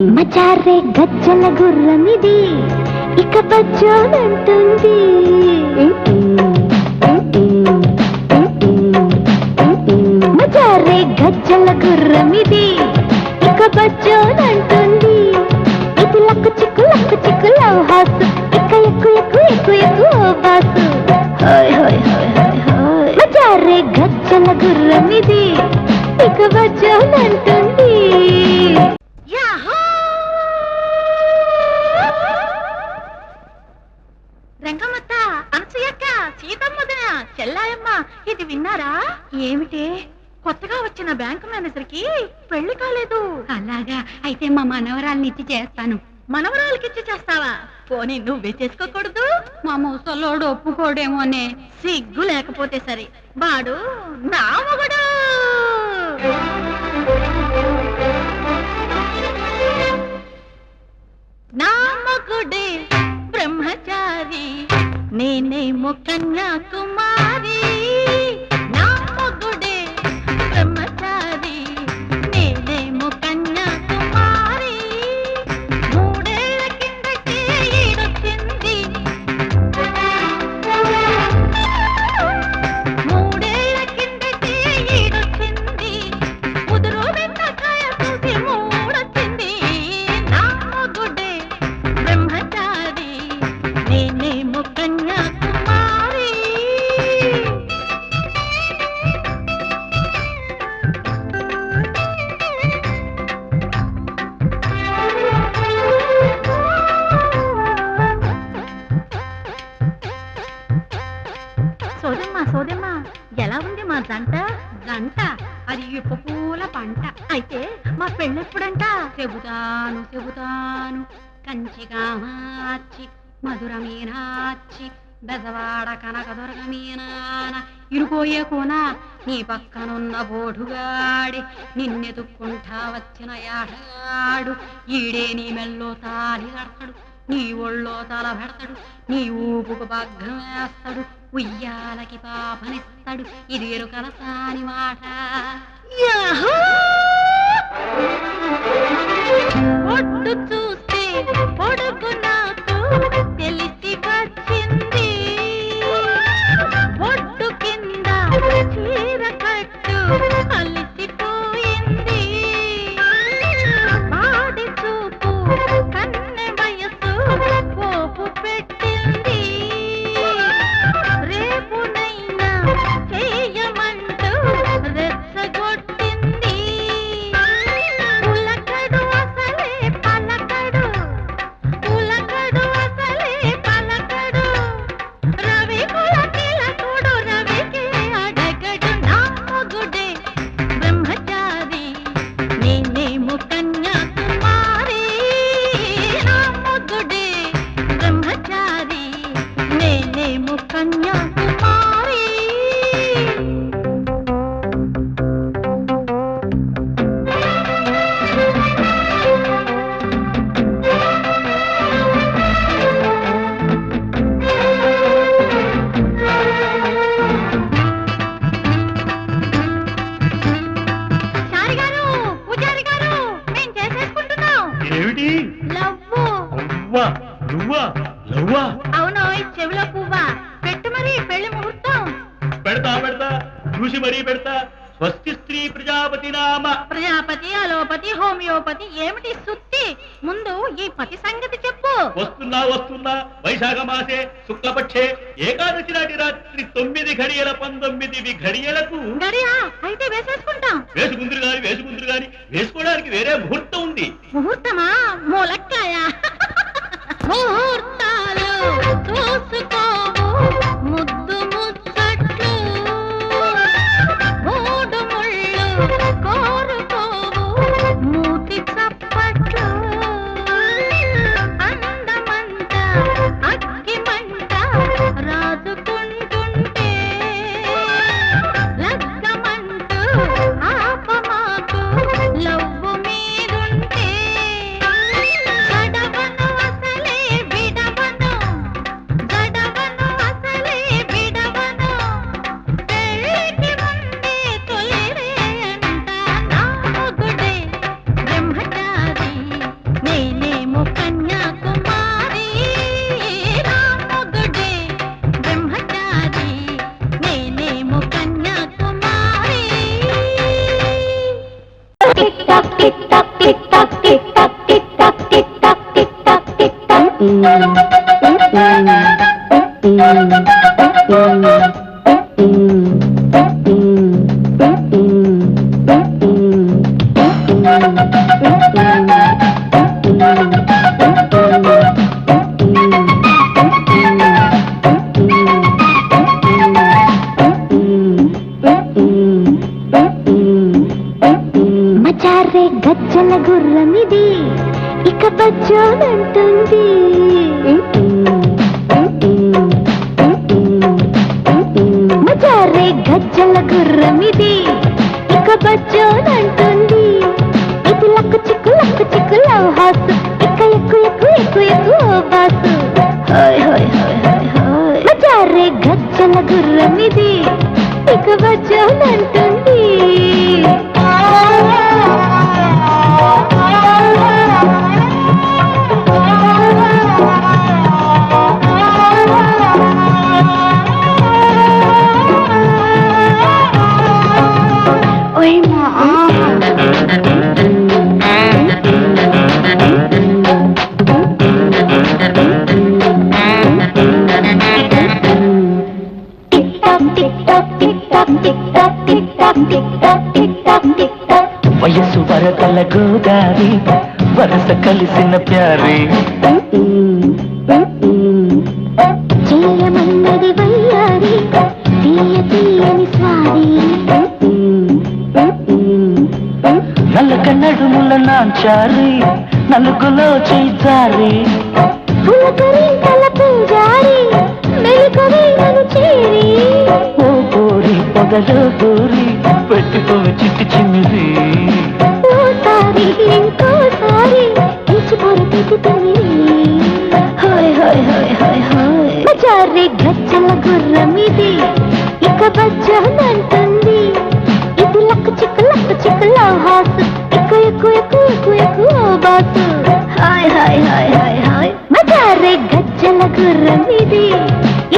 మచారే గజ్జల గుర్రమిది ఇక బజ్జోనంటుంది. మచారే గజ్జల గుర్రమిది ఇక బజ్జోనంటుంది. ఇది లక్కు చిక్కు లవ్ హాసు ఇక ఎక్కు ఎక్కు ఎక్కు ఎక్కు బాసు. మచారే గజ్జల గుర్రమిది ఇక బజ్జోనంటుంది. రంగమ్మత్త, అనసూయక్క, సీతమ్మదన, చెల్లాయమ్మ, ఇది విన్నారా? ఏమిటే, కొత్తగా వచ్చిన బ్యాంకు మేనేజర్ కి పెళ్లి కాలేదు. అలాగా, అయితే మా మనవరాల్ని ఇచ్చి చేస్తాను. మనవరాలకిచ్చి చేస్తావా? పోనీ నువ్వే చేసుకోకూడదు? మా ముసలోడు ఒప్పుకోడేమోనే. సిగ్గు లేకపోతే సరే, వాడు నా మొగుడు. నా మొగుడే బ్రహ్మచారి, నేనేమో కన్యాకుమారి. నా మొగుడే బ్రహ్మచారి, నేనేమో కన్యాకుమారి. మూడేళ్ల కిందటే ఈడొచ్చింది, మూడేళ్ల కిందటే ఈడొచ్చింది. ముదురు వెన్నకాయ చూసి మూడొచ్చింది. నా మొగుడే బ్రహ్మచారి, నేనేమో కన్యాకుమారి. సోదమ్మా, ఎలా ఉంది మా జంట? గంట అది ఇప్పు పూల పంట. అయితే మా పెళ్ళెప్పుడంట? చెబుతాను. కంచిగా మార్చి మధుర మీనాచి బెజవాడ కనకదుర్గ మీనాన ఇరుకోయే కోన నీ పక్కనున్న బోడుగాడి నిన్నెతుక్కుంటా వచ్చిన యాడగాడు. ఈడే నీ మెల్లో తాలి కడతాడు, నీ ఒళ్ళో తల పెడతాడు, నీ ఊపుకు బగ్గం వేస్తాడు, ఉయ్యాలకి పాపనిస్తాడు. ఇది ఎరుకల సాని మాట. ఒట్టు చూస్తే పొడుగు నాకు తెలిసి వచ్చింది. ఒట్టు కింద చీర కట్టు అలిసిపోయింది. పాడి చూపు కన్నె వయసు పోపు పెట్టింది. రేపునైనా చేయమంటూ రెచ్చగొట్టింది. పులకడు అసలే పలకడు, పులకడు అసలే పలకడు. రవి పులకిలకుడు రవికే అడగడు. నా మొగుడే బ్రహ్మచారి, నేనేమో కన్యాకుమారి. నా మొగుడే బ్రహ్మచారి, నేనేమో కన్యాకుమారి. చారి గారు, పూజారి గారు, మేం చేసేసుకుంటున్నాం. ఏమిటి? లవ్వు. అవ్వా నువ్వా లవ్వా? అవును, చెవిలో పువ్వా పెట్టు మరి పెళ్లి ముహూర్తం. పెడతా చూసి మరీ పెడతా. స్వస్తి స్త్రీ ప్రజాపతి నామ. ప్రజాపతి, అలోపతి, హోమియోపతి ఏమిటి సుత్తి? ముందు ఈ పతి సంగతి చెప్పు. వస్తున్నా వైశాఖ మాసే శుక్లపక్షే ఏకాదశి నాటి రాత్రి 9:19 ఘడియలకు గడియా అయితే వేసేసుకుంటాం. వేసుకుందరు గాని వేసుకోవడానికి వేరే ముహూర్తం ఉంది. ముహూర్తమా? మూలక్కాయ. ముహూర్తాలు చూసుకోవు ముద్దు ముచ్చట్లు, మూడు ముళ్ళు కోరుకోవు మూతి చప్పట్లు. అందమంట అగ్గిమంట రాజుకుంటుంటే లగ్గమంటూ ఆపమాకు లవ్వు మీదుంటే. గుర్రమిది ఇక బజ్జోనంటుంది మజారే గజ్జల గుర్రమిది ఇక బజ్జోనంటుంది ఇది లక్కు చిక్కు లవ్ హాసు ఇక ఎక్కు ఎక్కు ఎక్కు ఎక్కు ఓ బాసు హాయ్ హాయ్ హాయ్ హాయ్ హాయ్ మజారే గజ్జల గుర్రమిది ఇక బజ్జోనంటుంది వయసు వరదల గోదారి వరస కలిసిన ప్యారి చేయమన్నది వయ్యారి తీయ తీయని స్వారి నల్లక నడుముల నాంచారి నలుగులో చేజారి పులకరింతల పూజారి మెలుకవే నన్ను చేరి ఓ గోరి పొదలో గోరి పెట్టుకో చిట్టి చిన్నది ఓసారి ఇంకోసారి ఇచ్చిపోరు పెట్టుతుంది హాయ్ హాయ్ హాయ్ హాయ్ హాయ్ మజారే గజ్జల గుర్రమిది ఇక బజ్జోనంటుంది ఇది లక్కు చిక్కు లవ్ హాసు ఎక్కు ఎక్కు ఎక్కు ఎక్కు ఎక్కు ఓ బాసు హాయ్ హాయ్ హాయ్ హాయ్ హాయ్ మజారే గజ్జల గుర్రమిది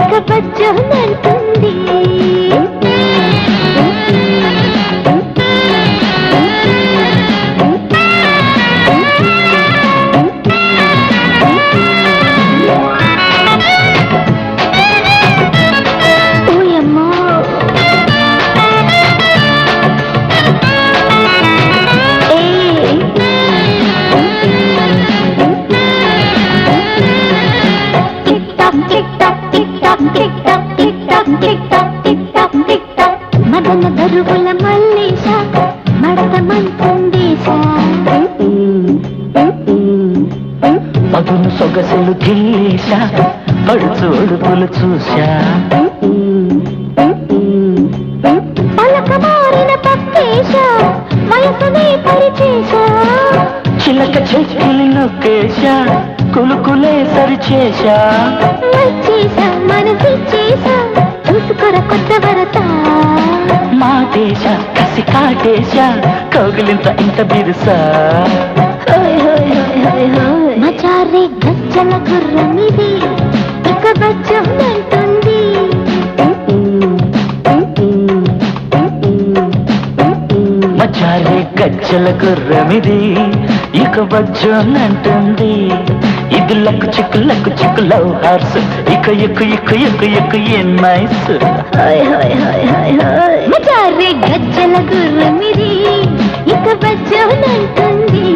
ఇక బజ్జోనంటుంది మదన దరువుల మల్లేశ మడత మంటుందేశ మధును సొగసులు గిల్లేశ పడుచు ఒడుపులు చూశా పలక మారిన పక్కేశ వయసునే పరిచేశ చిలక చెక్కిలి నొక్కేశా కులుకులే సరిచేశా వచ్చేశా మనసిచ్చేశా చూసుకోర కొత్త వరత మా దేశ కసి కాటేశా కౌగిలింత ఇంత బిరుసా మజారే గజ్జల గుర్రమిది ఇక బజ్జోనంటుంది మజారే గజ్జల గుర్రమిది ఇక బజ్జోనంటుంది ఇది లక్కు చిక్కు లవ్ హార్స్ ఇక ఎక్కు ఎక్కు ఎక్కు ఎక్కు ఏ నైస్ హాయ్ హాయ్ హాయ్ హాయ్ హాయ్ మజారే గజ్జల గుర్రమిది ఇక బజ్జోనంటుంది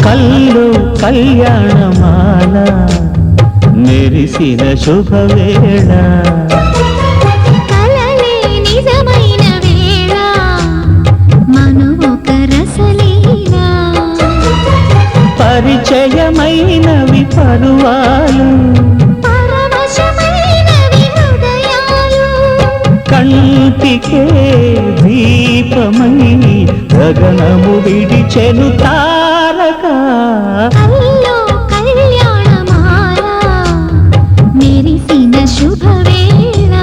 కల్లో కళ్యాణమాల మెరిసిన శుభవేళ కలలే నిజమైన వేళ మనువొక రసలీల పరిచయమైనవి పరువాలు పరవశమైనవి హృదయాలు కంటికే దీపమై గగనము విడిచెను తారక కల్లో కళ్యాణమాల మెరిసిన శుభవేళ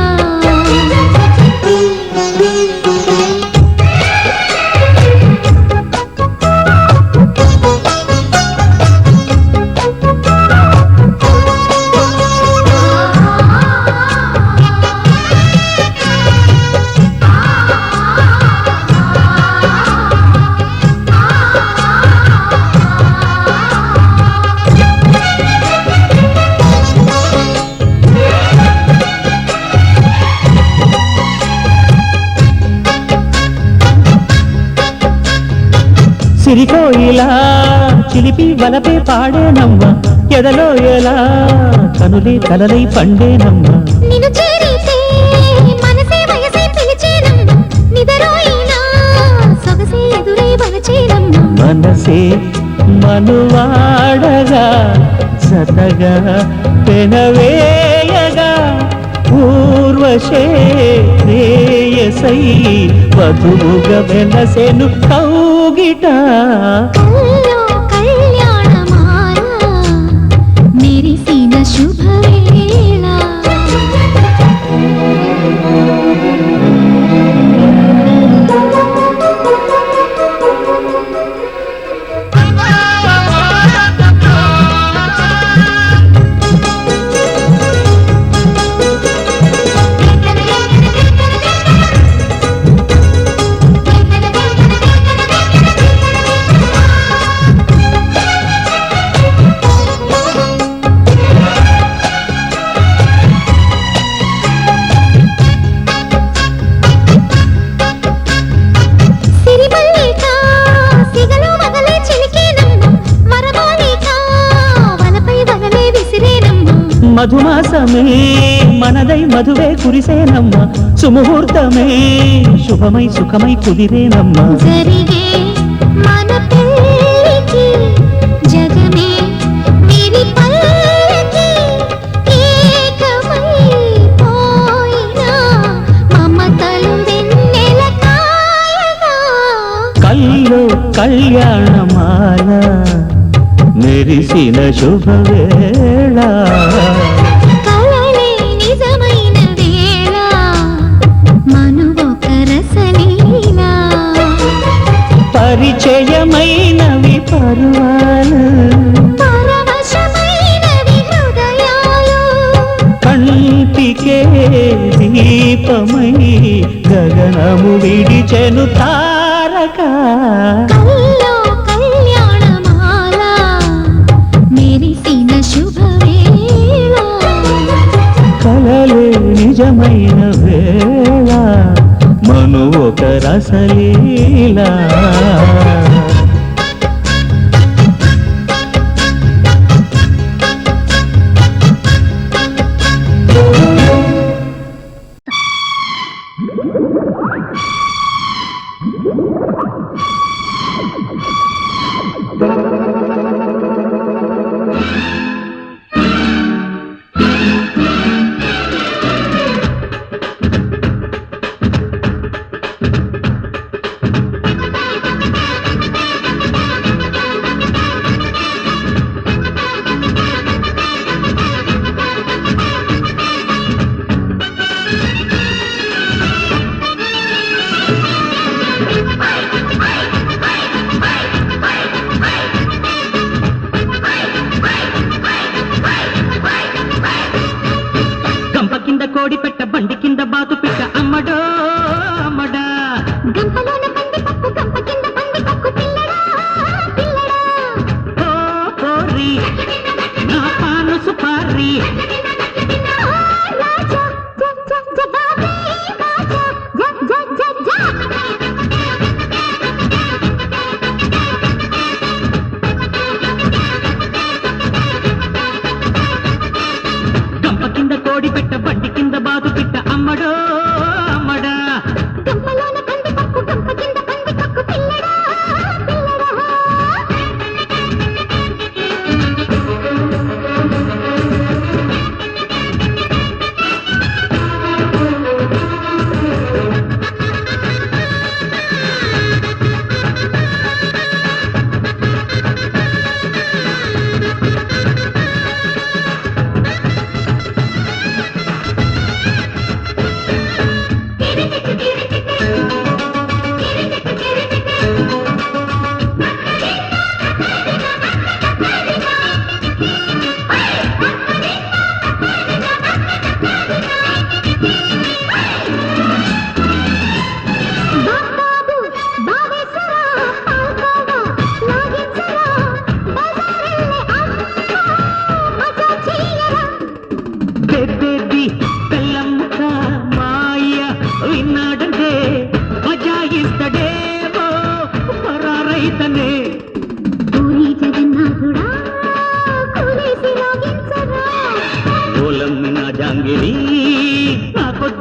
సిరికోయిలా చిలిపి వలపే పాడేనమ్మ ఎదలో ఎలా కనులే కలలై పండేనమ్మ నిన్ను చేరితే మనసే వయసే పిలిచేనమ్మ నిదరోయినా సొగసే ఎదురై వలచేనమ్మ మనసే మనువాడగా సతగా పెనవేయగా పూర్వశే శ్రేయసై వధువుగా వెనసెను కౌగిట కల్లో కళ్యాణమాల మెరిసిన శుభవేళ మధుమాసమే మనదై మధువే కురిసేనమ్మ సుముహూర్తమే శుభమై సుఖమై కుదిరేనమ్మ జరిగే మన పెళ్ళికి జగమే వీరి పల్లకి ఏకమై పోయినా మమతలు వెన్నెల కాయగా కల్లో కళ్యాణమాల మెరిసిన శుభవేళ కలలే నిజమైన వేళ మనువొక రసలీలా పరిచయమైనవి పర్వాలు పరవశమైనవి హృదయాలు కంటికే దీపమై గగనము విడిచెను తారక కల్లో కళ్యాణమాల మెరిసిన శుభవేళ కలలే నిజమైన వేళ మను ఒక రసలీలా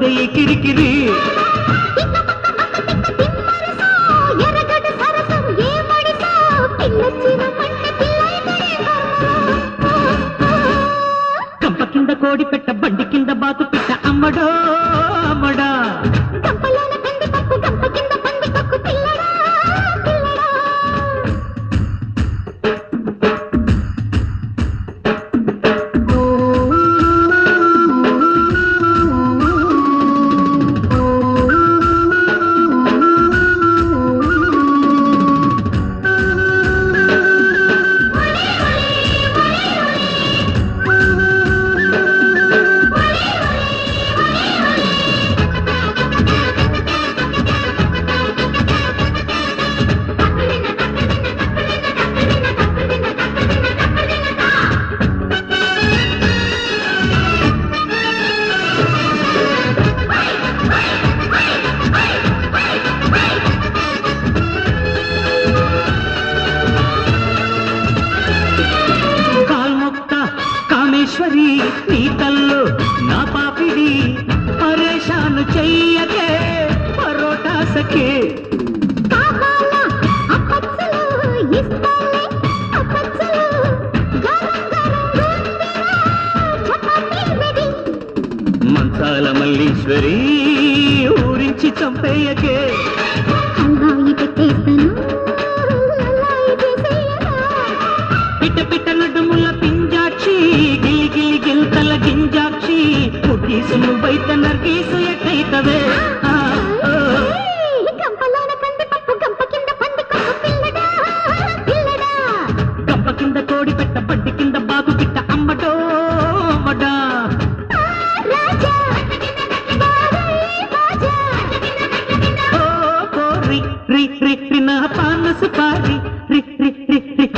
వద్దే ఈ కిరికిరి ఎరగడు సరసం ఏ మడిసో పిల్లొచ్చిన పంట కంప కింద కోడి పెట్ట బండి కింద బాతు పెట్ట అమ్మడో అమ్మడా కంపలోన కంది పప్పు కంప కింద పంది పప్పు పిల్లడా పిల్లడా నీ కల్లో నా పాపిడి పరేషాను చెయ్యకే పరోటా సఖే కావాలా అప్పచ్చలు ఇస్తాలే అప్పచ్చలు గరం గరం గుండిరా చపాతీ రెడీ మంచాల మల్లీశ్వరి ఊరించి చంపేయకే హల్వాయి పెట్టేస్తాను లల్లాయి చేసేయరా పిట్ట పిట్ట నడుముల పింజాక్షి గిలి గిలి గిల్తల గింజాక్షి ముటీసు నువ్వైతే నర్గీసు ఎట్టయితవే కంపలోన కంది పప్పు గంప కింద పంది కొప్పు పిల్లడా పిల్లడా గంప కింద కోడి పెట్ట బండి కింద బాగు పిట్ట అమ్మడో అమ్మడా రాజా బాజా ఓ కోరి రి రి రి నా పాన సుపారి రి రి రి రి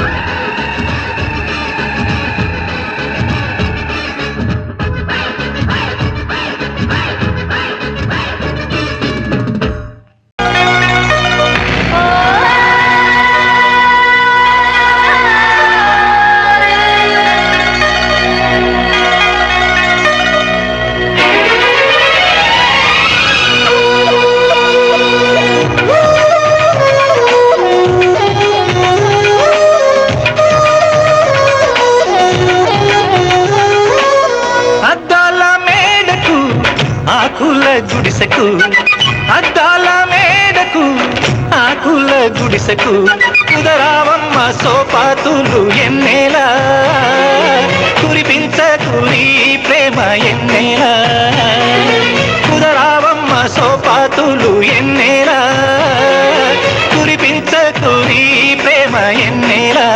గుడిసెకు అద్దాల మేడకు ఆకుల గుడిసెకు కుదరావమ్మ సోపాతులు ఎన్నేలా కురిపించకు నీ ప్రేమ ఎన్నేలా కుదరావమ్మ సోపాతులు ఎన్నేలా కురిపించకు నీ ప్రేమ ఎన్నేలా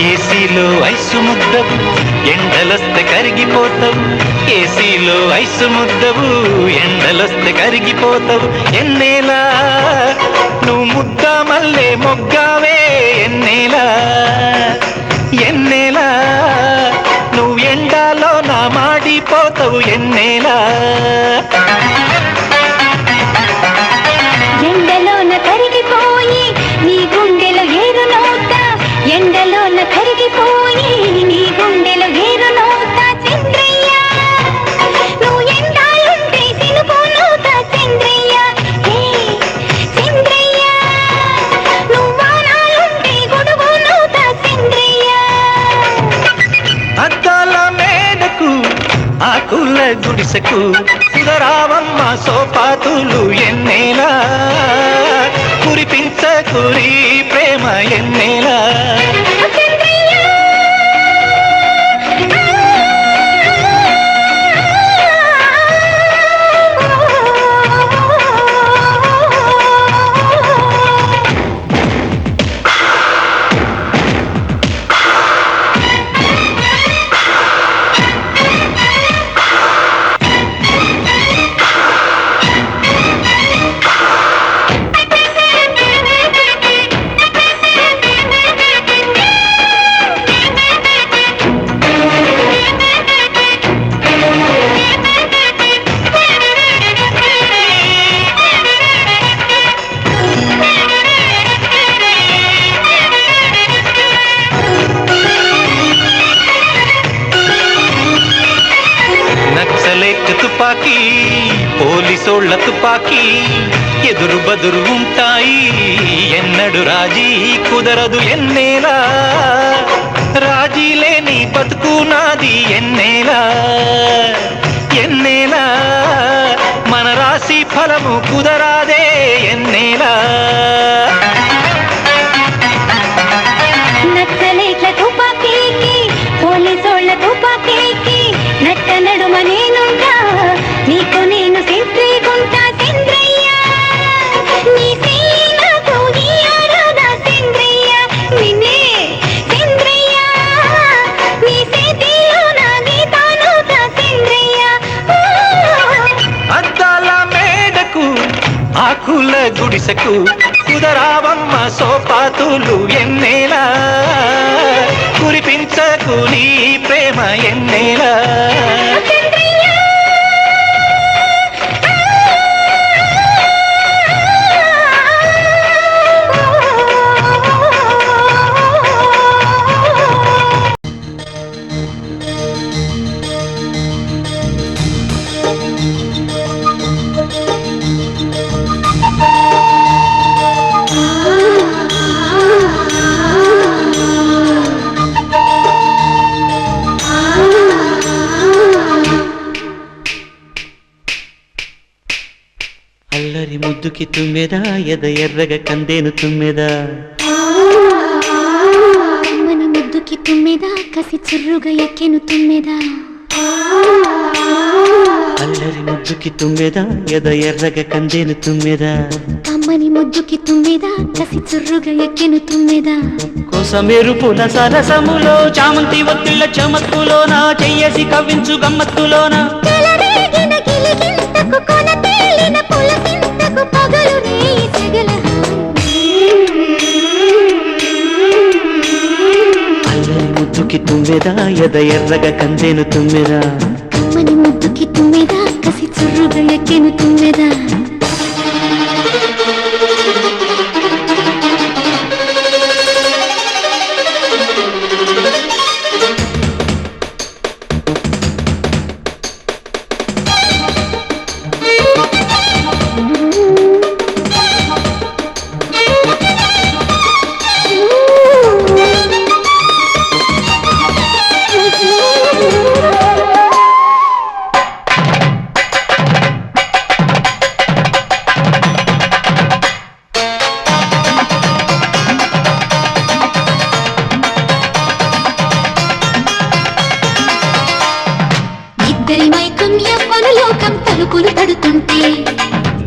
ఏసీలో ఐసు ముద్దవు ఎండలొస్తే కరిగిపోతావు ఏసీలో ఐసు ముద్దవు ఎండలొస్తే కరిగిపోతావు ఎన్నేలా నువ్వు ముద్ద మల్లె మొగ్గావే ఎన్నేలా ఎన్నేలా నువ్వు ఎండాలో నా మాడిపోతావు ఎన్నేలా ఎండలోన కరిగిపోయి నీ గుండెలో ఏరు నోట ఎండలోన కరిగిపోయి నీ గుండెలో ఏరు నోట ఆకుల గుడిసెకు సుధరావమ్మ సోపాతులు ఎన్నేలా కురిపించకురి ప్రేమ ఎన్నేలా తుపాకీ పోలీసోళ్ల తుపాకీ ఎదురు బదురు ఉంటాయి ఎన్నడు రాజీ కుదరదు ఎన్నేలా రాజీ లేని బతుకు నాది ఎన్నేలా ఎన్నేలా మన రాశి ఫలము కుదరాదే ఎన్నేలా నక్సలైట్ల తుపాకీకి పోలీసోళ్ల తుపాకీకి నట్ట నడుమ నేనుంటా నీకు నేను సెంట్రీగుంటా చంద్రయ్య నీ సీనకు ఈ ఆరాధ చంద్రయ్య నిన్నే చంద్రయ్య నీ సేతిలో నా గీతానుత చంద్రయ్య అద్దాల మేడకు ఆకుల గుడిసెకు కుదరావమ్మ సోపాతులు ఎన్నేలా కురిపించకు నీ ప్రేమ ఎన్నేలా అల్లరి ముద్దుకి తుమ్మెదా ఎద ఎర్రగ కందేను తుమ్మెదా మన ముద్దుకి తుమ్మెదా కసి చుర్రుగా ఎక్కెను తుమ్మెదా అల్లరి ముద్దుకి తుమ్మెదా ఎద ఎర్రగ కందేను తుమ్మెదా అమ్మని ముద్దుకి తుమ్మెదా కసి చుర్రుగా ఎక్కెను తుమ్మెదా కోసమెరుపుల సరసములో చామంతి ఒత్తిళ్ళ చమత్తులోన చెయ్యసి కవ్వించు గమ్మత్తులోన చెలరేగిన గిలిగింతకు కొన తేలిన పులకింతకు పగలు రేయి చెగల అల్లరి ముద్దుకి తుమ్మెదా ఎద ఎర్రగ కందేను తుమ్మెదా అమ్మని ముద్దుకి తుమ్మెదా కసి చుర్రుగా ఎక్కెను తుమ్మెదా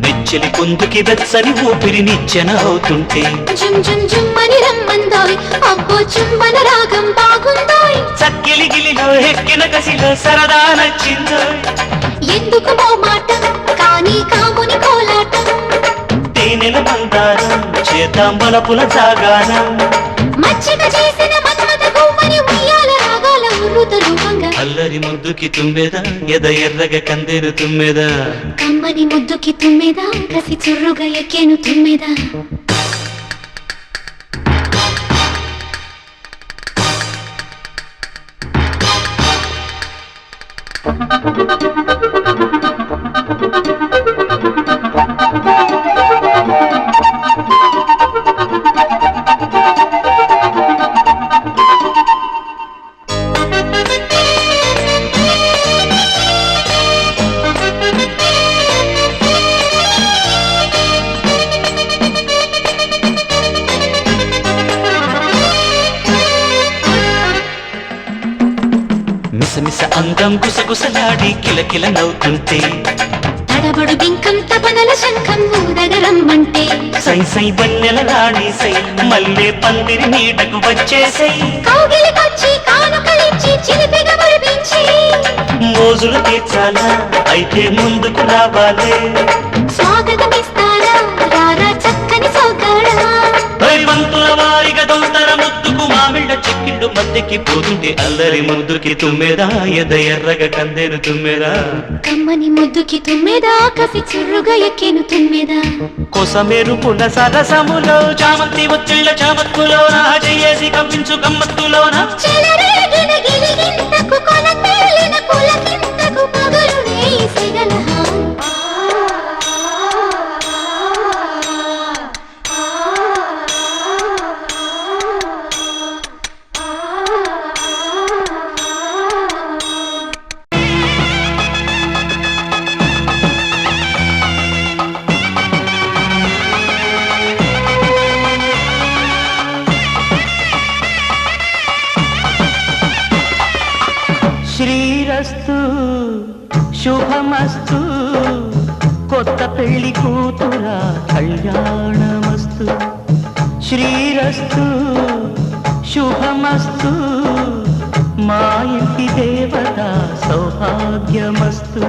నెచ్చెలి పొందుకి వెచ్చని ఊపిరి నిచ్చెన అవుతుంటే జుమ్ జుమ్ జుమ్మని రమ్మందోయ్ అబ్బో చుమ్మన రాగం బాగుందోయ్ చక్కిలి గిలిలో ఎక్కిన కసిలో సరదా నచ్చిందో ఎందుకు మో మాట కానీ కాముని కోలాటం తేనెల మందారం చేద్దాం బలపుల జాగానం మచ్చిక చేసిన మన్మథ గుమ్మని ఉయ్యాల రాగాల ఉర్రుతలు మంగ అల్లరి ముద్దుకి తుమ్మెదా ఎద ఎర్రగ కందేను తుమ్మెదా కమ్మని ముద్దుకి తుమ్మెదా కసి చుర్రుగా ఎక్కేను తుమ్మెదా అందం గుసగుసలాడి కిలకిల నవ్వుతుంటే తడబడు బింకం తపనల శంఖం ఊదగరమ్మంటే సై సై బన్నెల రాణి సై మల్లె పందిరి నీడకు వచ్చేసై కౌగిలికొచ్చి కానుకలిచ్చి చిలిపిగా మురిపించి మోజులు తీర్చాలా అయితే ముందుకు రావాలే స్వాగతమిస్తారా రారా చక్కని సౌకాడా వంతుల వారిగా దొంతర ముద్దుకు మామిళ్ళ చెక్కిళ్ళు మద్దెకి పోతుంటే అల్లరి ముద్దుకి తుమ్మెదా ఎద ఎర్రగా కందేను తుమ్మెదా కమ్మని ముద్దుకి తుమ్మెదా కసి చుర్రుగా ఎక్కేను తుమ్మెదా కొసమెరుపుల సరసములో చామంతి ఒత్తిళ్ళ చామత్తులో నా చేసి కవ్వించు గమ్మత్తులోనా చెలరేగిన గిలిగింతకు కొన తేలిన పులకింతకు పగలు రేయి సెగలహా శ్రీరస్తు శుభమస్తు కొత్త పెళ్లి కూతురా కళ్యాణమస్తు శ్రీరస్తు శుభమస్తు మా ఇంటి దేవత సౌభాగ్యమస్తు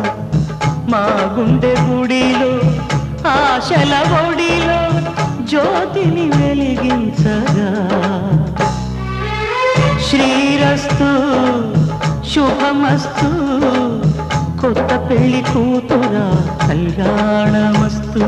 మా గుండె గుడిలో ఆశల ఒడిలో జ్యోతిని వెలిగించగా శ్రీరస్తు శుభమస్తు కొత్త పెళ్లి కూతురా కళ్యాణమస్తు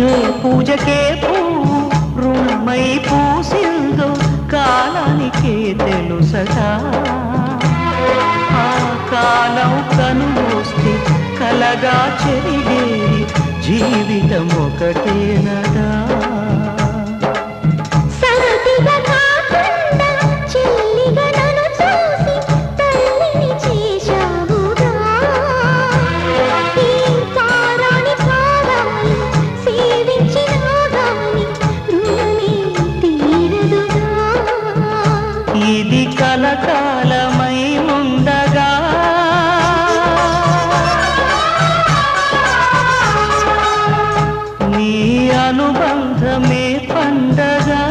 ఏ పూజకే పువ్వు రుణమై పూసిందో కాలానికే తెలుసట ఆ కాలం కనుమూస్తే కలగా చెరిగేది జీవితం ఒకటేనదా సరదిగా కాకుండా చెల్లిగా నన్ను చూసి తల్లిని చేశావుగా ఈ కారాని కారాలి సేవించినా గాని రుణమే తీరదుగా ఇది కలకాలమై ఉండగా నీ అనుబంధమే పండగా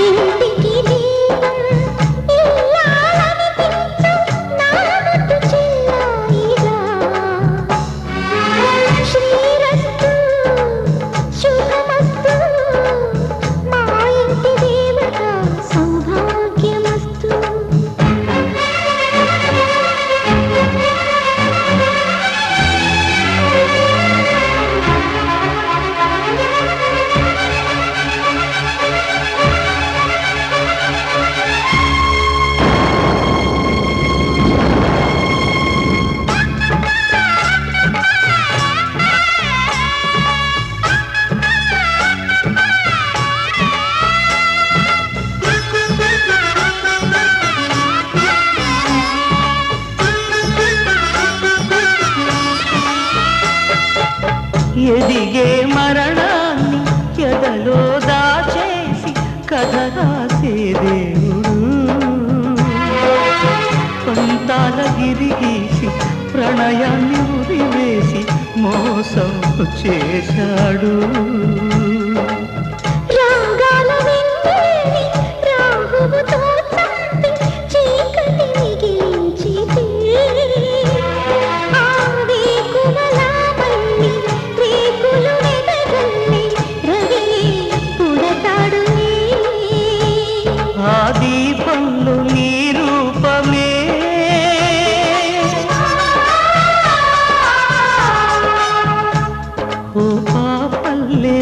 ఇంటికి దీపం ఇల్లాలనిపించు నా ముద్దు చెల్లాయిగా శ్రీరస్తు శుభమస్తు మా ఇంటి దేవత సౌభాగ్యమస్తు ఎదిగే మరణాన్ని ఎదలో దాచేసి కథ రాసే దేవుడు పంతాల గిరిగీసి ప్రణయాన్ని ఉరివేసి మోసం చేశాడు రాగాల వెన్నెల్లి రాహువుతో చంపి చీకటి మిగిలించితే ఆ వేకువల మళ్ళీ రేకులు వెదగల్లి రవి పుడతాడులే ఆ దీపంలో నీ రూపమే ఓ పాపల్లే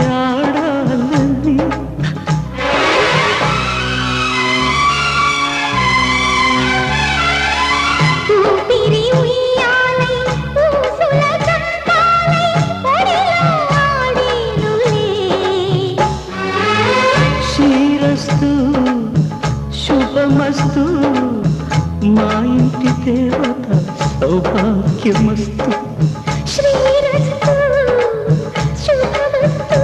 మా ఇంటి దేవత సౌభాగ్యమస్తు. శ్రీరస్తు శుభమస్తు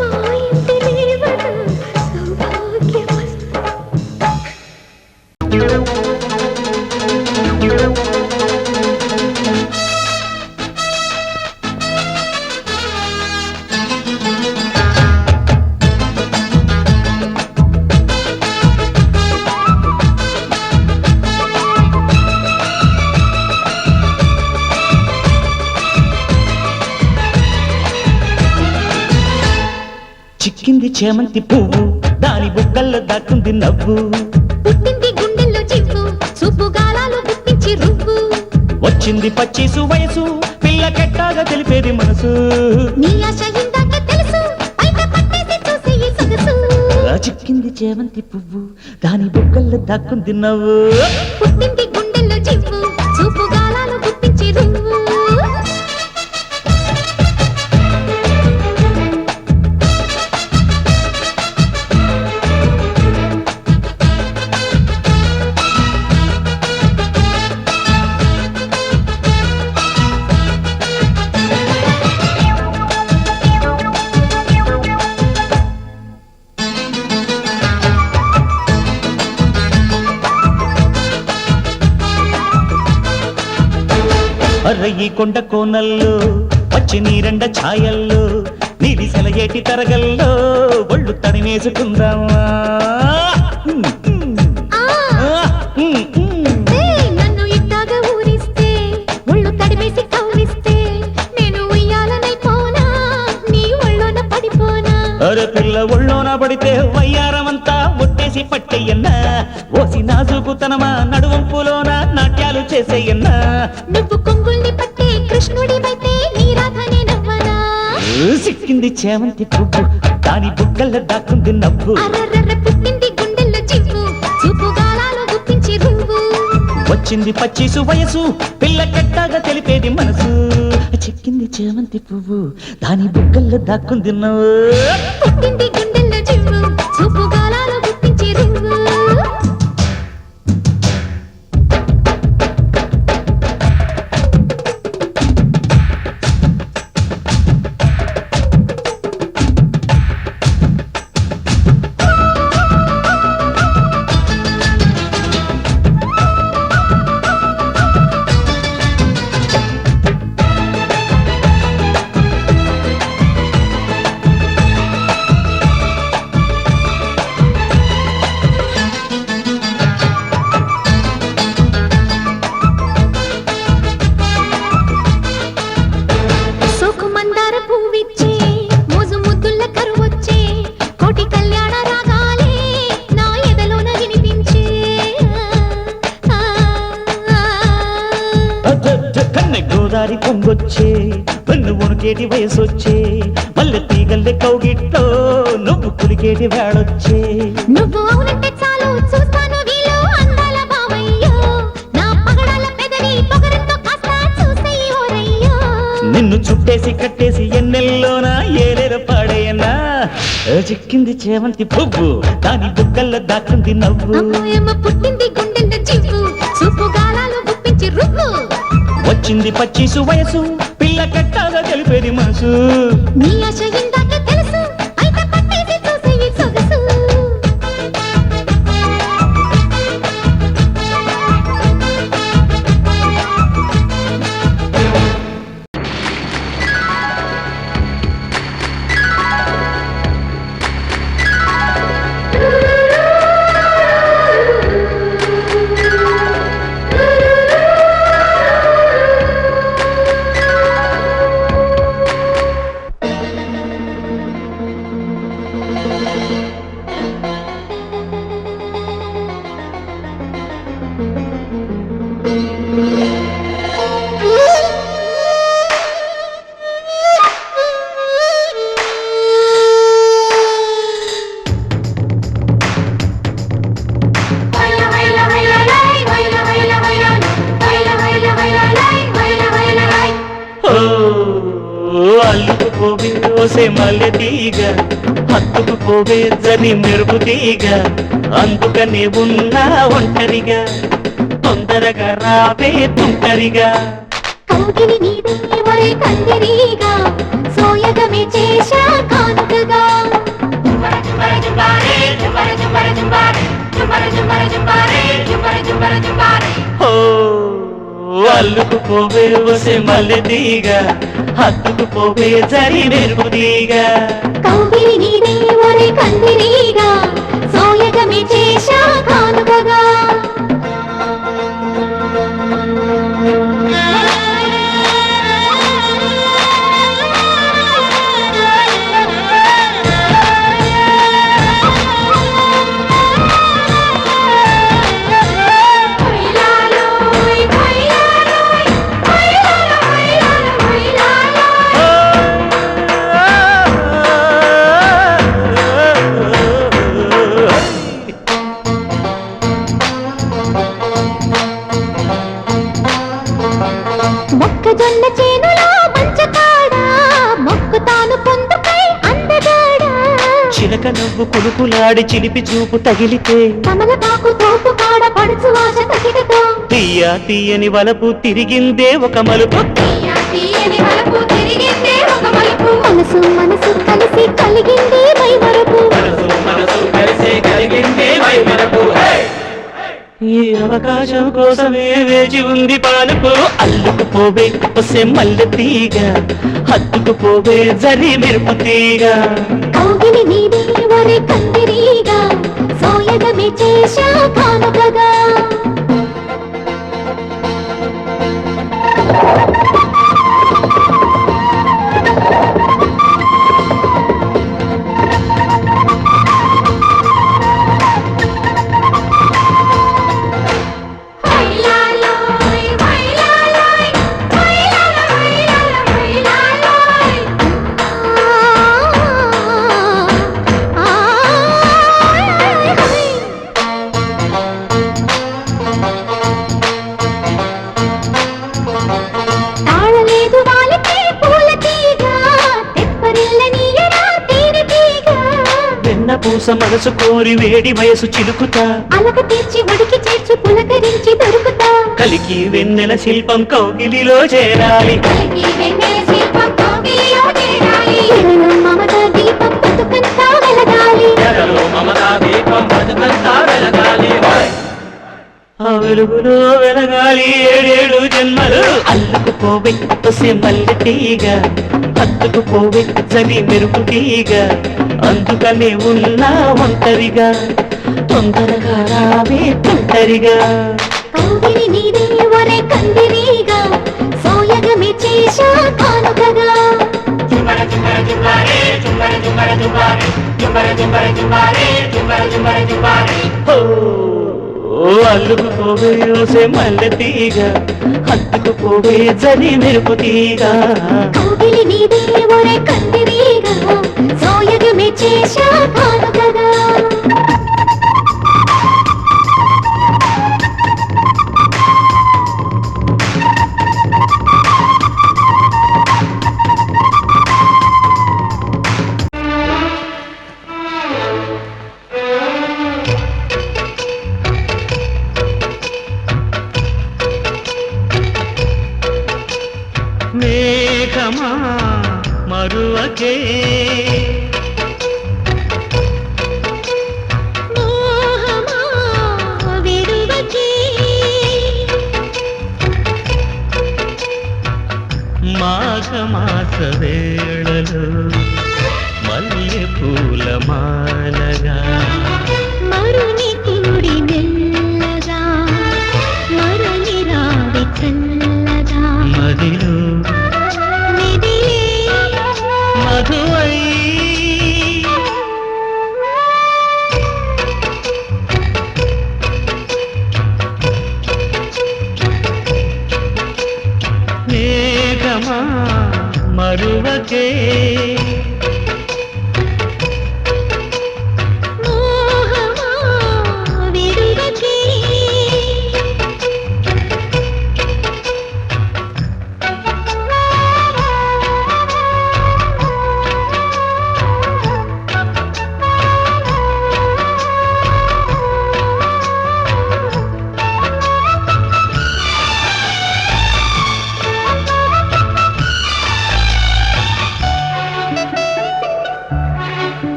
మా ఇంటి దేవత సౌభాగ్యమస్తు. చిక్కింది చేమంతి పువ్వు దాని బుగ్గల్లో దాక్కుంది నవ్వు. పుట్టింది గుండెల్లో చివ్వు చూపు గాలాలు గుప్పించి రువ్వు. వచ్చింది పచ్చిసు వయసు పిల్ల కెట్టాగా తెలిపేది మనసు. నీ ఆశ ఇందాకే తెలుసు బయట పట్టేసి చూసి ఈ సొగసు. చిక్కింది చేమంతి పువ్వు దాని బుగ్గల్లో దాక్కుంది నవ్వు. పుట్టింది గుండెల్లో చివ్వు చూపు గాలాలు గుప్పించి రువ్వు. అర్రయ్యి కొండ కోనల్లో పచ్చి నీరండ ఛాయల్లో నీలిసల ఏటి తరగల్లో ఒళ్ళు తడిమేసుకుందామా. నన్ను ఇట్టాగా ఊరిస్తే ఒళ్ళు తడిమేసి కౌలిస్తే నేను ఉయ్యాలనైపోనా నీ ఒళ్ళోన పడిపోనా. అరే పిల్ల ఒళ్ళోన పడితే వయ్యారమంతా ముట్టేసి పట్టేయన్నా. ఓసి నాజుకుతనమా నడువంపులోన నాట్యాలు చేసేయన్నా. నువ్వు కొంగుల్ని పట్టే కృష్ణుడివైతే నీ రాధనే నవ్వనా. సిక్కింది చేమంతి పువ్వు దాని బుగ్గల్లో దాక్కుంది నవ్వు. అర్రర్ర పుట్టింది గుండెల్లో చివ్వు చూపు గాలాలు గుప్పించి రువ్వు. వచ్చింది పచ్చిసు వయసు పిల్ల కెట్టాగా తెలిపేది మనసు. చిక్కింది చేమంతి పువ్వు దాని బుగ్గల్లో దాక్కుంది నవ్వు. పుట్టింది గుండెల్లో చివ్వు చూపు గాలాలు గుప్పించి రువ్వు. గోదారి పొంగొచ్చే వెన్ను వణుకేటి వయసొచ్చే మల్లె తీగల్లె కౌగిట్లో నువ్వు కులికేటి వేడొచ్చే. నువ్వు అవునంటే చాలు చూస్తాను వీలో అందాల బావయ్యో. నా పగడాల పెదవి పొగరంతో కాస్త చూసేయి ఓరయ్యో. నిన్ను చుట్టేసి కట్టేసి ఎన్నెల్లోనా ఏలేర పాడేయన్నా. చిక్కింది చేమంతి పువ్వు దాని బుగ్గల్లో దాక్కుంది నవ్వు. అమ్మోయమ్మ పుట్టింది గుండెల్లో చివ్వు చూపు గాలాలు గుప్పించి రువ్వు. వచ్చింది పచ్చిసు వయసు పిల్ల కట్టాగా తెలిపేది మనసు. నీ ఆశ ఇందాకే తెలుసు బయట పట్టేసి చూసి ఈ సొగసు. అల్లుకు పోవిందో ఓసే మల్లె తీగ హత్తుకుపోవే జరి మెరుపు తీగ అందుకనే ఉన్నా ఒంటరిగా తొందరగా రావే తుంటరిగా కౌగిలి నీదే ఒరే కందిరీగా సోయగమే చేశా కానుకగా ఓ అల్లుకుపోవే ఓసే మల్లె తీగ హత్తుకుపోవే జరి మెరుపు తీగ కౌగిలి నీదే ఒరే కందిరీగా సోయగమే చేశా కానుకగా మొక్కజొన్న చేనులో మంచకాడా మొక్కుతాను పొందుకై అందగాడా చిలక నవ్వు కులుకులాడి చిలిపి చూపు తగిలితే కమలపాకు తోపు కాడ పడుచు ఆశ తగిటతో తీయా తీయని వలపు తిరిగిందే ఒక మలుపు మనసు మనసు కలిసి కలిగింది మైమరపు ఈ అవకాశం కోసమే వేచి ఉంది పాలకు అల్లుకుపోవే ఒసే మల్లె తీగ హత్తుకుపోవే జరి మెరుపు తీగ కౌగిలి నీదే ఒరే కందిరీగా సోయగమే చేశా కానుకగా తాళలేదు వాళ్ళకి పూల తీగ తెప్పరిల్లనీయరా తేనె తీగ వెన్న పూస మనసు కోరి వేడి వయసు చిలుకుతా అలక తీర్చి ఉడికి చేర్చి పులకరించి దొరుకుతా కలికి వెన్నెల శిల్పం కౌగిలిలో చేరాలి ఎడలో మమత దీపం బతుకంతా వెలగాలి ఆ వెలుగులో వెలగాలి ఏడేడు జన్మలు అల్లుకుపోవే ఒసే మల్లె తీగ హత్తుకుపోవే జరి మెరుపు తీగ అందుకనే ఉన్నా ఒంటరిగా తొందరగా రావే తుంటరిగా కౌగిలి నీదే ఒరే కందిరీగా సోయగమే చేశా కానుకగా ఓ అల్లుకుపోవే ఓసే మల్లె తీగ హత్తుకుపోవే జరి మెరుపు తీగ కౌగిలి నీదే ఒరే కందిరీగా సోయగమే చేశా కానుకగా మేఘమా మరువకే మోహమా విడువకే మాఘమాస వేళలో మల్లె పూల మాలగా మరుని కూడి మెల్లగా మరలి రావి చల్లగా మదిలో మెదిలే మధువై మేఘమా మరువకే మోహమా విడువకే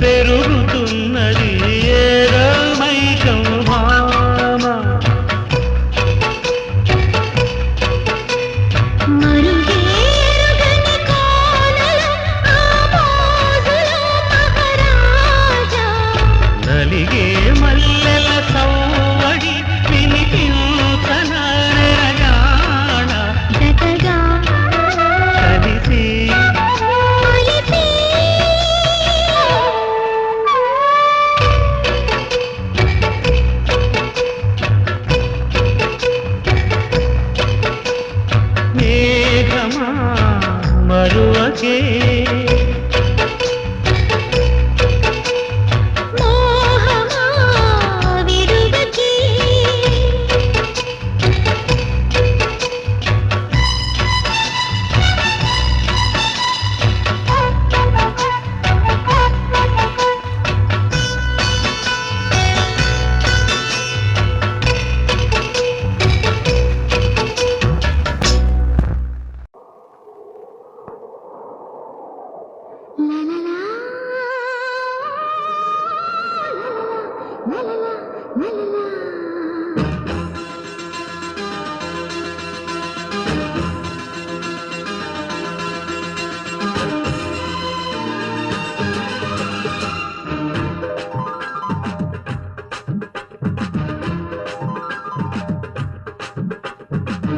పెరుగుతున్నది ఏదో మైకం భామ మరుగేరుగని కోనలో ఆ మోజులో మహారాజా నలిగే మల్లెల సౌవడి వినిపించన నెరగాణ జతగా కలిసి కొలిపి మేఘమా మరో